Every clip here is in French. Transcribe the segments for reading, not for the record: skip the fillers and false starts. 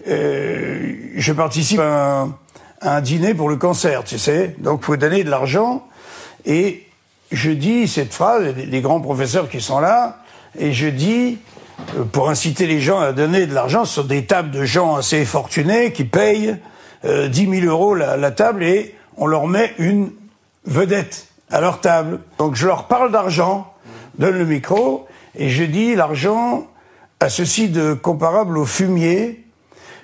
Je participe à un dîner pour le cancer, tu sais. Donc, faut donner de l'argent. Et je dis cette phrase, les grands professeurs qui sont là, et je dis, pour inciter les gens à donner de l'argent, sur des tables de gens assez fortunés qui payent 10 000 euros la table, et on leur met une vedette à leur table. Donc je leur parle d'argent, donne le micro, et je dis, l'argent a ceci de comparable au fumier,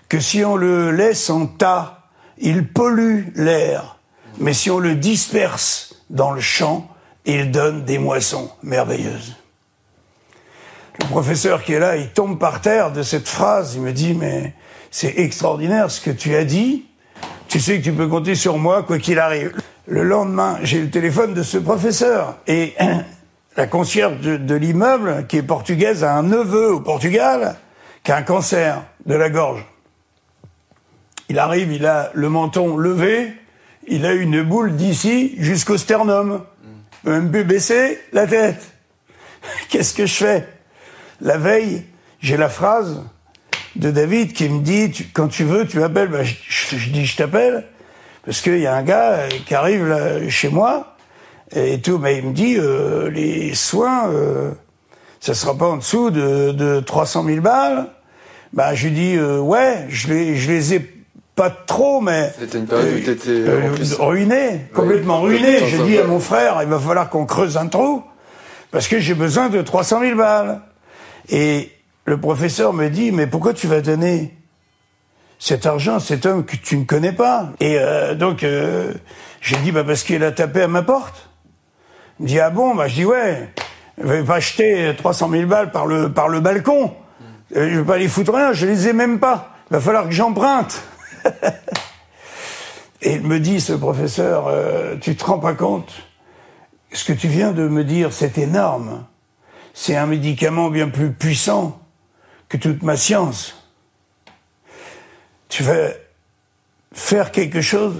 que si on le laisse en tas, il pollue l'air. Mais si on le disperse dans le champ, il donne des moissons merveilleuses. Le professeur qui est là, il tombe par terre de cette phrase. Il me dit, mais c'est extraordinaire ce que tu as dit. Tu sais que tu peux compter sur moi, quoi qu'il arrive. Le lendemain, j'ai le téléphone de ce professeur. Et la concierge de l'immeuble, qui est portugaise, a un neveu au Portugal qui a un cancer de la gorge. Il arrive, il a le menton levé, il a une boule d'ici jusqu'au sternum. Il peut même plus baisser la tête. Qu'est-ce que je fais? La veille, j'ai la phrase de David qui me dit, quand tu veux, tu m'appelles. Ben, je dis, je t'appelle, parce qu'il y a un gars qui arrive là, chez moi, et tout, mais il me dit, les soins, ça sera pas en dessous de 300 000 balles. Ben, je lui dis, ouais, je les ai pas trop, mais c'était une période où t'étais ruiné, complètement ruiné. J'ai dit à mon frère, il va falloir qu'on creuse un trou, parce que j'ai besoin de 300 000 balles. Et le professeur me dit, mais pourquoi tu vas donner cet argent à cet homme que tu ne connais pas? Et donc, j'ai dit, bah parce qu'il a tapé à ma porte. Il me dit, ah bon? Bah je dis, ouais, je vais pas acheter 300 000 balles par le balcon. Je vais pas les foutre rien, je les ai même pas. Il va falloir que j'emprunte. Et il me dit, ce professeur, tu te rends pas compte? Ce que tu viens de me dire, c'est énorme. C'est un médicament bien plus puissant que toute ma science. Tu vas faire quelque chose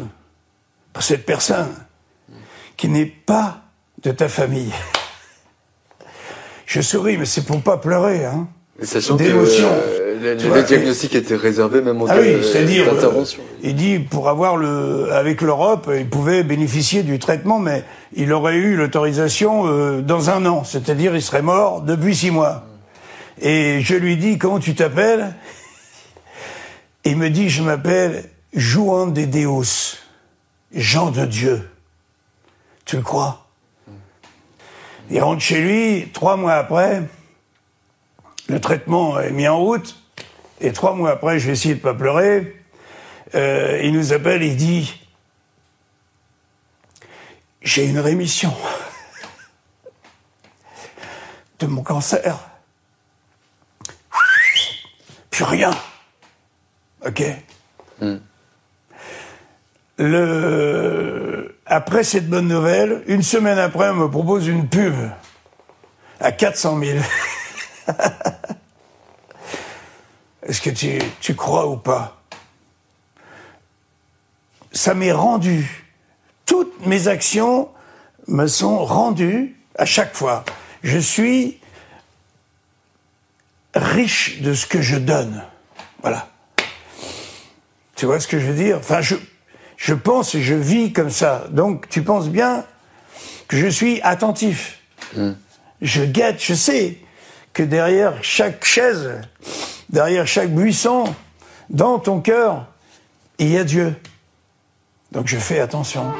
pour cette personne qui n'est pas de ta famille. Je souris, mais c'est pour pas pleurer, hein. Sachant d'émotion. Le diagnostic était réservé même en cas d'intervention. Il dit, pour avoir avec l'Europe, il pouvait bénéficier du traitement, mais il aurait eu l'autorisation dans 1 an. C'est-à-dire, il serait mort depuis 6 mois. Et je lui dis, comment tu t'appelles? Il me dit, je m'appelle Juan de Deus, Jean de Dieu. Tu le crois? Il rentre chez lui, 3 mois après, le traitement est mis en route, et 3 mois après, je vais essayer de pas pleurer, il nous appelle, il dit, j'ai une rémission de mon cancer. Plus rien. Ok. Après cette bonne nouvelle, 1 semaine après, on me propose une pub à 400 000. Est-ce que tu crois ou pas? Ça m'est rendu. Toutes mes actions me sont rendues à chaque fois. Je suis riche de ce que je donne. Voilà. Tu vois ce que je veux dire? Enfin, je pense et je vis comme ça. Donc, tu penses bien que je suis attentif. Je guette, je sais que derrière chaque chaise, derrière chaque buisson, dans ton cœur, il y a Dieu. Donc je fais attention.